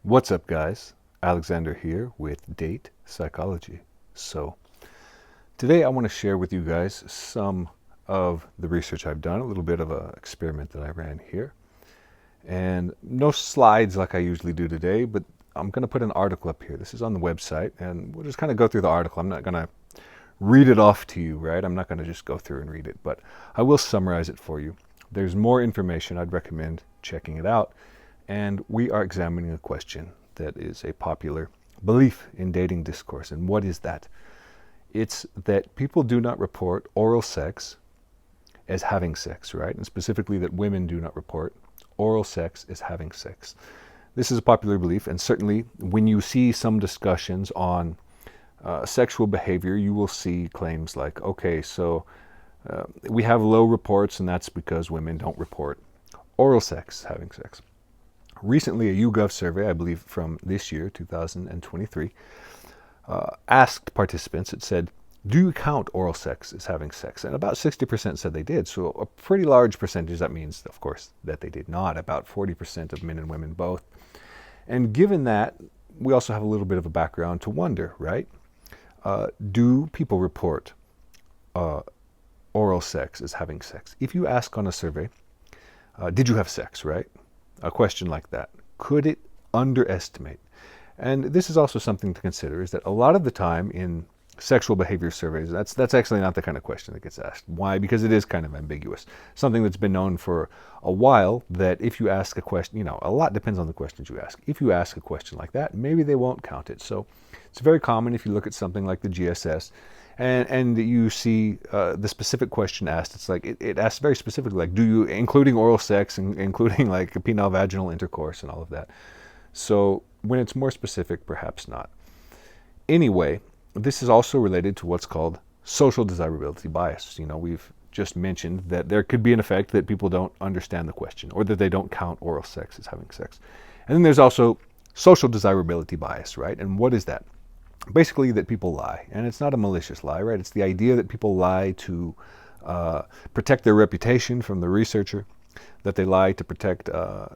What's up, guys? Alexander here with Date Psychology. So, today I want to share with you guys some of the research I've done, a little bit of an experiment that I ran here. And no slides like I usually do today, but I'm going to put an article up here. This is on the website, and we'll just kind of go through the article. I'm not going to read it off to you, right? I'm not going to just go through and read it, but I will summarize it for you. There's more information. I'd recommend checking it out. And we are examining a question that is a popular belief in dating discourse. And what is that? It's that people do not report oral sex as having sex, right? And specifically that women do not report oral sex as having sex. This is a popular belief, and certainly when you see some discussions on sexual behavior, you will see claims like, okay, so we have low reports, and that's because women don't report oral sex, having sex. Recently, a YouGov survey, I believe from this year, 2023, asked participants, it said, do you count oral sex as having sex? And about 60% said they did. So a pretty large percentage, that means, of course, that they did not. About 40% of men and women both. And given that, we also have a little bit of a background to wonder, right? Do people report oral sex as having sex? If you ask on a survey, did you have sex, right? A question like that. Could it underestimate? And this is also something to consider, is that a lot of the time in sexual behavior surveys, that's actually not the kind of question that gets asked. Why? Because it is kind of ambiguous. Something that's been known for a while, that if you ask a question, a lot depends on the questions you ask. If you ask a question like that, maybe they won't count it. So it's very common if you look at something like the GSS, and you see the specific question asked. It's like it asks very specifically, like, do you, including oral sex, and including like penile vaginal intercourse and all of that. So when it's more specific, perhaps not. Anyway, this is also related to what's called social desirability bias. We've just mentioned that there could be an effect that people don't understand the question, or that they don't count oral sex as having sex. And then there's also social desirability bias, right? And what is that? Basically that people lie, and it's not a malicious lie, right? It's the idea that people lie to protect their reputation from the researcher, that they lie to protect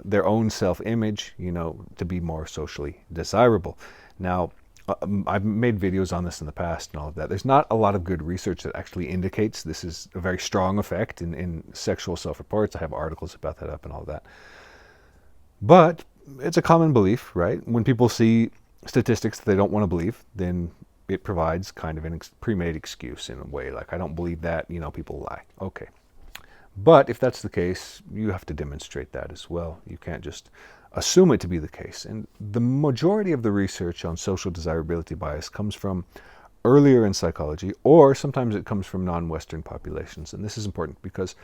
their own self-image, to be more socially desirable. Now, I've made videos on this in the past and all of that. There's not a lot of good research that actually indicates this is a very strong effect in sexual self-reports. I have articles about that up and all of that. But it's a common belief, right? When people see statistics that they don't want to believe, then it provides kind of a pre-made excuse in a way, like, I don't believe that, people lie. Okay. But if that's the case, you have to demonstrate that as well. You can't just assume it to be the case. And the majority of the research on social desirability bias comes from earlier in psychology, or sometimes it comes from non-Western populations. And this is important because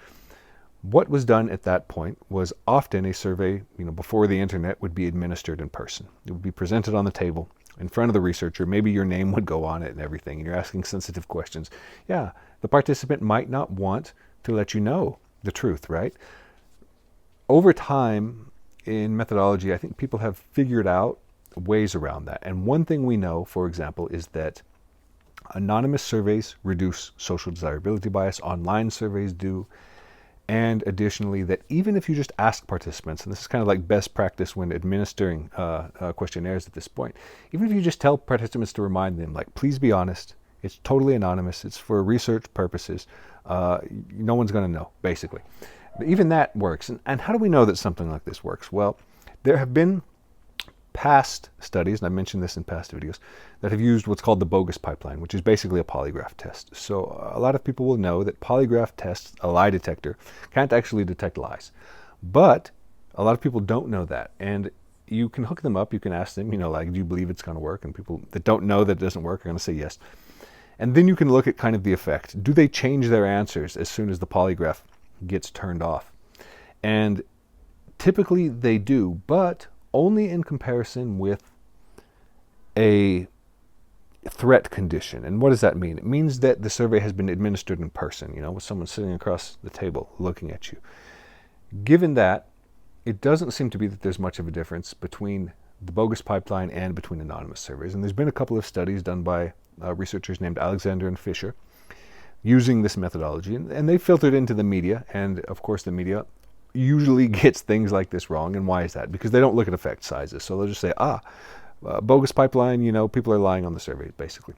what was done at that point was often a survey, before the internet, would be administered in person. It would be presented on the table in front of the researcher. Maybe your name would go on it and everything, and you're asking sensitive questions. Yeah, the participant might not want to let you know the truth, right? Over time, in methodology, I think people have figured out ways around that. And one thing we know, for example, is that anonymous surveys reduce social desirability bias. Online surveys do. And additionally, that even if you just ask participants, and this is kind of like best practice when administering questionnaires at this point, even if you just tell participants to remind them, like, please be honest, it's totally anonymous, it's for research purposes, no one's going to know, basically. But even that works. And how do we know that something like this works? Well, there have been past studies, and I mentioned this in past videos, that have used what's called the bogus pipeline, which is basically a polygraph test. So a lot of people will know that polygraph tests, a lie detector, can't actually detect lies. But a lot of people don't know that. And you can hook them up, you can ask them, like, do you believe it's going to work? And people that don't know that it doesn't work are going to say yes. And then you can look at kind of the effect. Do they change their answers as soon as the polygraph gets turned off? And typically they do, but only in comparison with a threat condition. And what does that mean? It means that the survey has been administered in person, with someone sitting across the table looking at you. Given that, it doesn't seem to be that there's much of a difference between the bogus pipeline and between anonymous surveys. And there's been a couple of studies done by researchers named Alexander and Fisher using this methodology, and they filtered into the media, and of course the media usually gets things like this wrong. And why is that? Because they don't look at effect sizes. So they'll just say, bogus pipeline, people are lying on the survey, basically.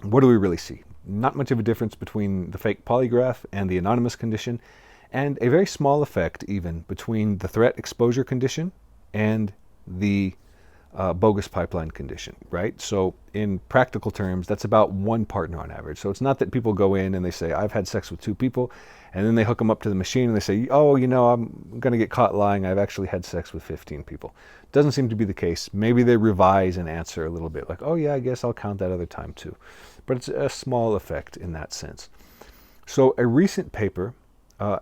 What do we really see? Not much of a difference between the fake polygraph and the anonymous condition, and a very small effect even between the threat exposure condition and the bogus pipeline condition, right? So in practical terms, that's about one partner on average. So it's not that people go in and they say, I've had sex with 2 people, and then they hook them up to the machine and they say, I'm going to get caught lying. I've actually had sex with 15 people. Doesn't seem to be the case. Maybe they revise and answer a little bit like, oh yeah, I guess I'll count that other time too. But it's a small effect in that sense. So a recent paper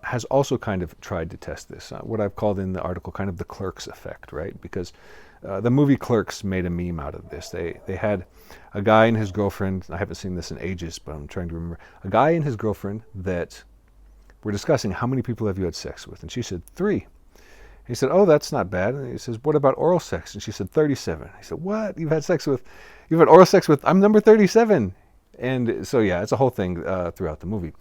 has also kind of tried to test this, what I've called in the article kind of the Clerks effect, right? Because the movie Clerks made a meme out of this. They had a guy and his girlfriend, I haven't seen this in ages, but I'm trying to remember, a guy and his girlfriend that were discussing how many people have you had sex with? And she said 3. He said, oh, that's not bad. And he says, what about oral sex? And she said 37. He said, what? You've had oral sex with, I'm number 37. And so, yeah, it's a whole thing throughout the movie.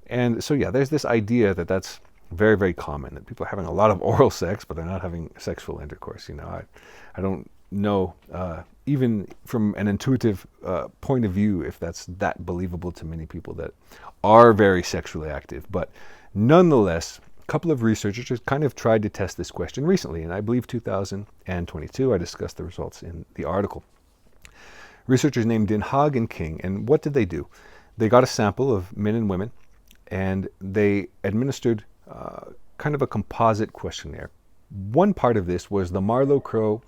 And so, yeah, there's this idea that that's very, very common, that people are having a lot of oral sex, but they're not having sexual intercourse. I don't know, even from an intuitive point of view, if that's that believable to many people that are very sexually active. But nonetheless, a couple of researchers have kind of tried to test this question recently, and I believe 2022, I discussed the results in the article. Researchers named Den Haag and King, and what did they do? They got a sample of men and women, and they administered kind of a composite questionnaire. One part of this was the Marlowe-Crowe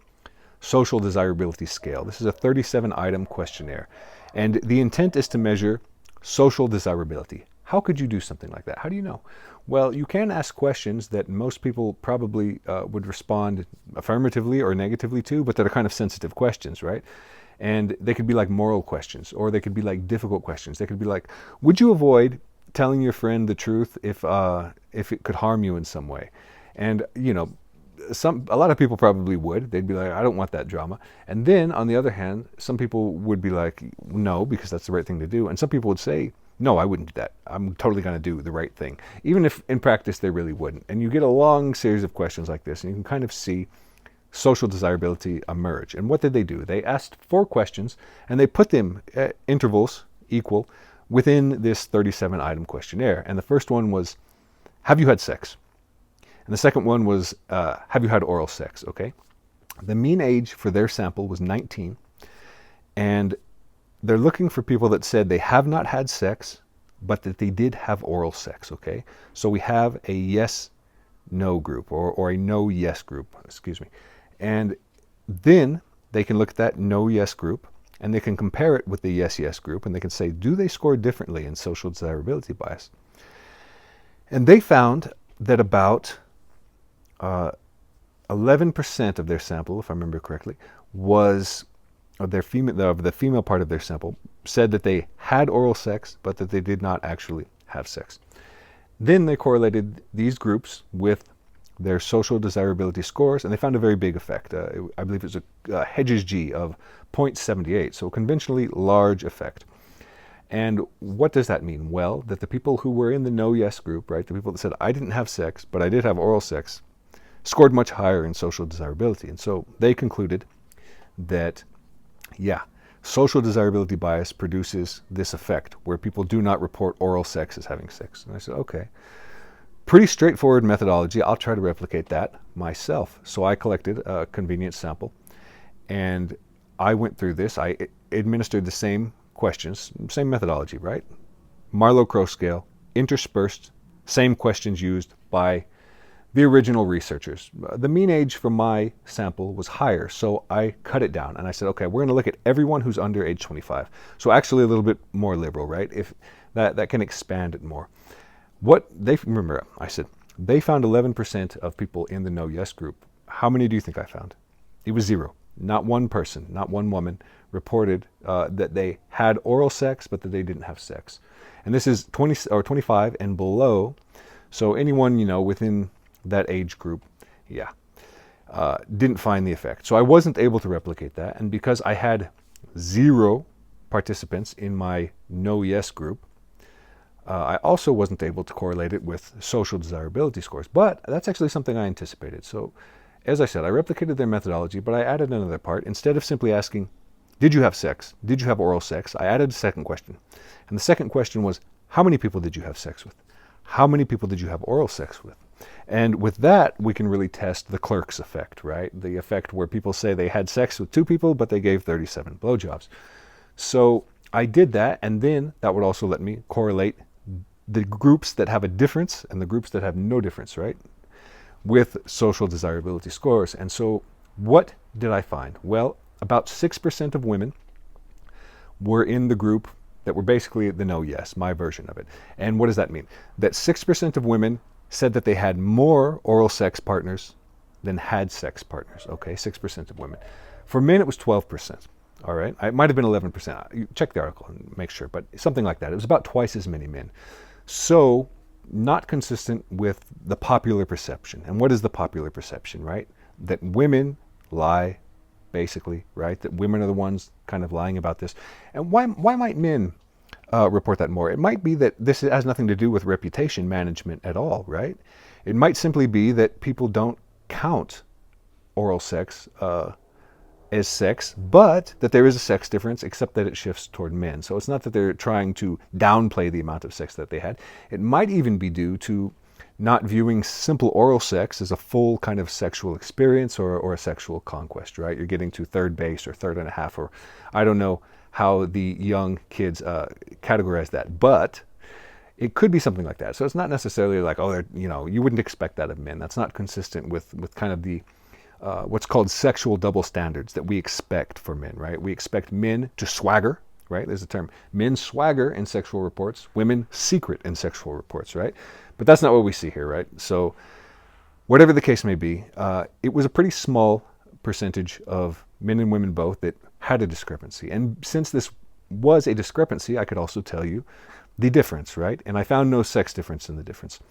Social Desirability Scale. This is a 37-item questionnaire, and the intent is to measure social desirability. How could you do something like that? How do you know? Well, you can ask questions that most people probably would respond affirmatively or negatively to, but that are kind of sensitive questions, right? And they could be like moral questions, or they could be like difficult questions. They could be like, would you avoid telling your friend the truth if it could harm you in some way? And a lot of people probably would. They'd be like, I don't want that drama. And then on the other hand, some people would be like, no, because that's the right thing to do. And some people would say, no, I wouldn't do that. I'm totally going to do the right thing, even if in practice they really wouldn't. And you get a long series of questions like this, and you can kind of see social desirability emerge. And what did they do? They asked 4 questions, and they put them at intervals equal within this 37-item questionnaire. And the first one was, have you had sex? And the second one was, have you had oral sex? Okay. The mean age for their sample was 19. And they're looking for people that said they have not had sex, but that they did have oral sex. Okay. So we have a yes-no group, or a no-yes group, excuse me. And then they can look at that no-yes group, and they can compare it with the yes-yes group, and they can say, do they score differently in social desirability bias? And they found that about 11% of their sample, if I remember correctly, was the female part of their sample said that they had oral sex, but that they did not actually have sex. Then they correlated these groups with their social desirability scores, and they found a very big effect. I believe it was a Hedges G of 0.78, so a conventionally large effect. And what does that mean? Well, that the people who were in the no-yes group, right, the people that said, I didn't have sex, but I did have oral sex, scored much higher in social desirability. And so they concluded that, yeah, social desirability bias produces this effect where people do not report oral sex as having sex. And I said, okay. Pretty straightforward methodology. I'll try to replicate that myself. So I collected a convenient sample, and I went through this. I administered the same questions, same methodology, right? Marlowe-Crowe scale, interspersed, same questions used by the original researchers. The mean age for my sample was higher, so I cut it down, and I said, okay, we're going to look at everyone who's under age 25. So actually a little bit more liberal, right? If that can expand it more. Remember, I said, they found 11% of people in the no-yes group. How many do you think I found? It was 0. Not one person, not one woman reported that they had oral sex, but that they didn't have sex. And this is 20 or 25 and below. So anyone, within that age group, didn't find the effect. So I wasn't able to replicate that. And because I had 0 participants in my no-yes group, I also wasn't able to correlate it with social desirability scores, but that's actually something I anticipated. So, as I said, I replicated their methodology, but I added another part. Instead of simply asking, did you have sex? Did you have oral sex? I added a second question. And the second question was, how many people did you have sex with? How many people did you have oral sex with? And with that, we can really test the Clerks effect, right? The effect where people say they had sex with 2 people, but they gave 37 blowjobs. So I did that, and then that would also let me correlate the groups that have a difference and the groups that have no difference, right? With social desirability scores. And so what did I find? Well, about 6% of women were in the group that were basically the no yes, my version of it. And what does that mean? That 6% of women said that they had more oral sex partners than had sex partners. Okay, 6% of women. For men, it was 12%. All right, it might have been 11%. Check the article and make sure, but something like that. It was about twice as many men. So, not consistent with the popular perception. And what is the popular perception, right? That women lie, basically, right? That women are the ones kind of lying about this. And why might men report that more? It might be that this has nothing to do with reputation management at all, right? It might simply be that people don't count oral sex as sex, but that there is a sex difference, except that it shifts toward men. So it's not that they're trying to downplay the amount of sex that they had. It might even be due to not viewing simple oral sex as a full kind of sexual experience or a sexual conquest, right? You're getting to third base or third and a half, or I don't know how the young kids categorize that, but it could be something like that. So it's not necessarily like, oh, you wouldn't expect that of men. That's not consistent with kind of the what's called sexual double standards that we expect for men, right? We expect men to swagger, right? There's a term. Men swagger in sexual reports, women secret in sexual reports, right? But that's not what we see here, right? So whatever the case may be, it was a pretty small percentage of men and women both that had a discrepancy. And since this was a discrepancy, I could also tell you the difference, right? And I found no sex difference in the difference.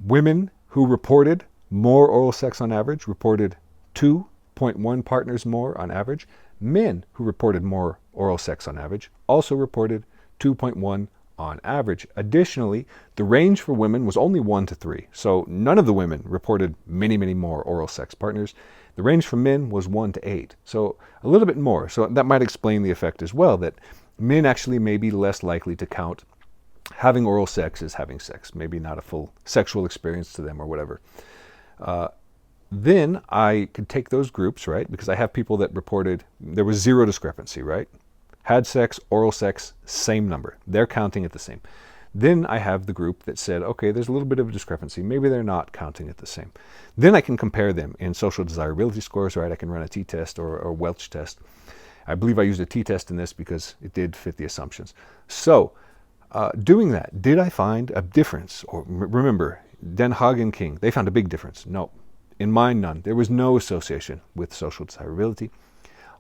Women who reported more oral sex on average reported 2.1 partners more on average. Men who reported more oral sex on average also reported 2.1 on average. Additionally, the range for women was only 1 to 3. So none of the women reported many, many more oral sex partners. The range for men was 1 to 8. So a little bit more. So that might explain the effect as well, that men actually may be less likely to count having oral sex as having sex. Maybe not a full sexual experience to them or whatever. Then I could take those groups, right? Because I have people that reported there was zero discrepancy, right? Had sex, oral sex, same number. They're counting it the same. Then I have the group that said, okay, there's a little bit of a discrepancy. Maybe they're not counting it the same. Then I can compare them in social desirability scores, right? I can run a t-test or a Welch test. I believe I used a t-test in this because it did fit the assumptions. So doing that, did I find a difference? Or remember, Den Haag and King, they found a big difference. No. In mine, none. There was no association with social desirability.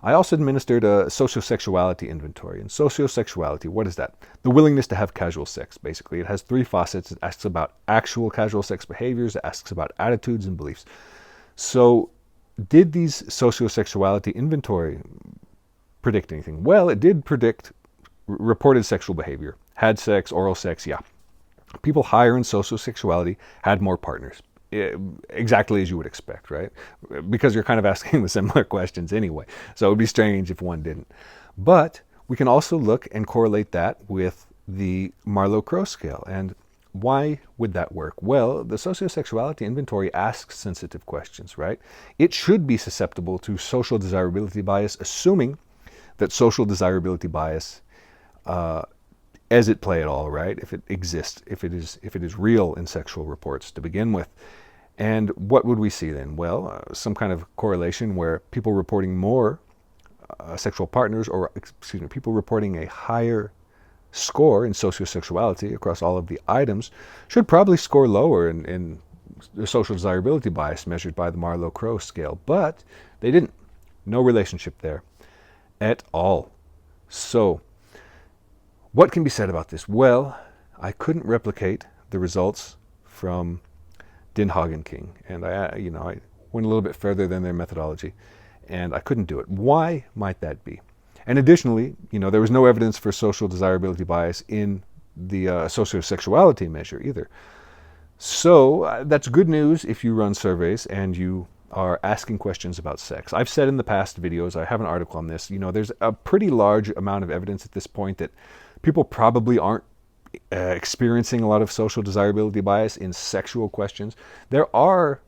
I also administered a sociosexuality inventory. And sociosexuality, what is that? The willingness to have casual sex, basically. It has 3 facets. It asks about actual casual sex behaviors. It asks about attitudes and beliefs. So did these sociosexuality inventory predict anything? Well, it did predict reported sexual behavior. Had sex, oral sex, yeah. People higher in sociosexuality had more partners. Exactly as you would expect, right? Because you're kind of asking the similar questions anyway. So it would be strange if one didn't. But we can also look and correlate that with the Marlowe-Crowe scale. And why would that work? Well, the sociosexuality inventory asks sensitive questions, right? It should be susceptible to social desirability bias, assuming that social desirability bias as it play at all, right? If it exists, if it is real in sexual reports to begin with. And what would we see then? Well, some kind of correlation where people reporting more sexual partners, or people reporting a higher score in sociosexuality across all of the items should probably score lower in the social desirability bias measured by the Marlowe-Crowe scale. But they didn't. No relationship there at all. So what can be said about this? Well, I couldn't replicate the results from Den Haag and King, and I went a little bit further than their methodology, and I couldn't do it. Why might that be? And additionally, there was no evidence for social desirability bias in the sociosexuality measure either. So that's good news if you run surveys and you are asking questions about sex. I've said in the past videos, I have an article on this, there's a pretty large amount of evidence at this point that people probably aren't experiencing a lot of social desirability bias in sexual questions. There are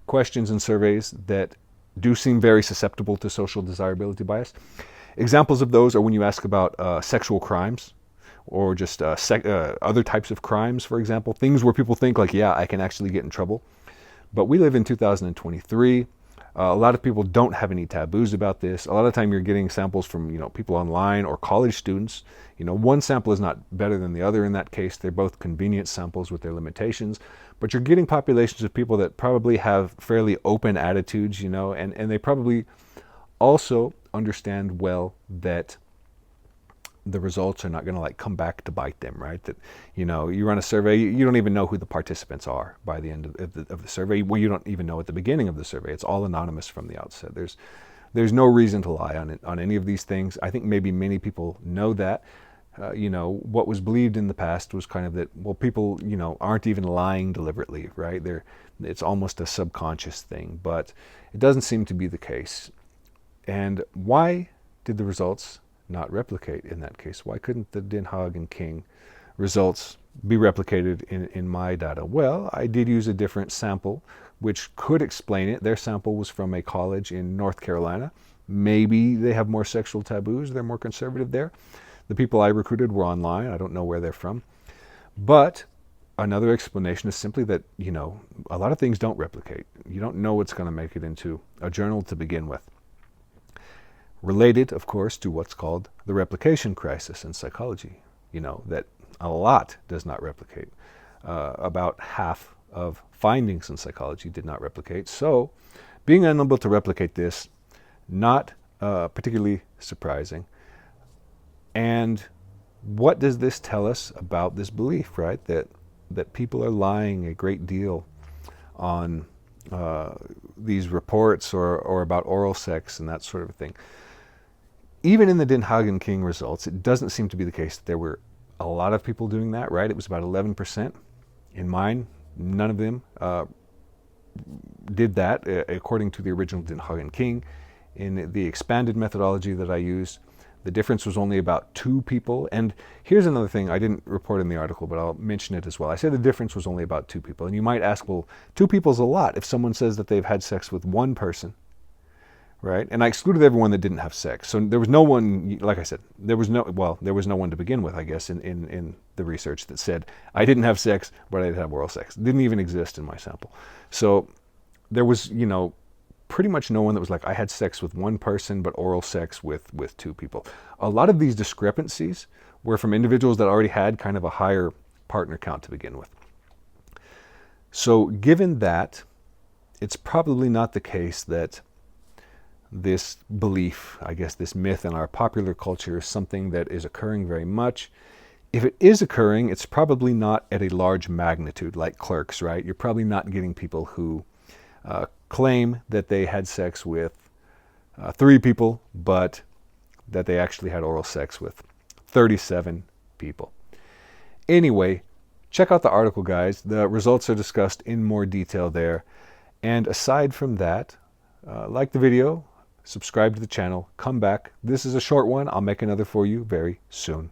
questions and surveys that do seem very susceptible to social desirability bias. Examples of those are when you ask about sexual crimes, or just other types of crimes, for example. Things where people think like, yeah, I can actually get in trouble. But we live in 2023. A lot of people don't have any taboos about this. A lot of the time you're getting samples from people online or college students. One sample is not better than the other in that case. They're both convenient samples with their limitations. But you're getting populations of people that probably have fairly open attitudes, and they probably also understand well that the results are not going to come back to bite them, right? That, you run a survey, you don't even know who the participants are by the end of the survey. Well, you don't even know at the beginning of the survey. It's all anonymous from the outset. There's no reason to lie on any of these things. I think maybe many people know that. What was believed in the past was kind of that, well, people, aren't even lying deliberately, right? It's almost a subconscious thing, but it doesn't seem to be the case. And why did the results not replicate in that case? Why couldn't the Den Haag and King results be replicated in my data? Well, I did use a different sample, which could explain it. Their sample was from a college in North Carolina. Maybe they have more sexual taboos. They're more conservative there. The people I recruited were online. I don't know where they're from. But another explanation is simply that, a lot of things don't replicate. You don't know what's going to make it into a journal to begin with. Related, of course, to what's called the replication crisis in psychology. That a lot does not replicate. About half of findings in psychology did not replicate. So, being unable to replicate this, not particularly surprising. And what does this tell us about this belief, right? That people are lying a great deal on these reports or about oral sex and that sort of thing. Even in the Den Haag and King results, it doesn't seem to be the case that there were a lot of people doing that, right? It was about 11%. In mine, none of them did that, according to the original Den Haag and King. In the expanded methodology that I used, the difference was only about 2 people. And here's another thing I didn't report in the article, but I'll mention it as well. I said the difference was only about 2 people. And you might ask, well, 2 people is a lot if someone says that they've had sex with one person. Right? And I excluded everyone that didn't have sex. So there was no one, like I said, there was no one to begin with, I guess, in the research that said, I didn't have sex, but I did have oral sex. It didn't even exist in my sample. So there was, pretty much no one that was like, I had sex with one person, but oral sex with 2 people. A lot of these discrepancies were from individuals that already had kind of a higher partner count to begin with. So given that, it's probably not the case that this belief, I guess this myth in our popular culture is something that is occurring very much. If it is occurring, it's probably not at a large magnitude like Clerks, right? You're probably not getting people who claim that they had sex with 3 people, but that they actually had oral sex with 37 people. Anyway, check out the article, guys. The results are discussed in more detail there. And aside from that, like the video, subscribe to the channel, come back. This is a short one. I'll make another for you very soon.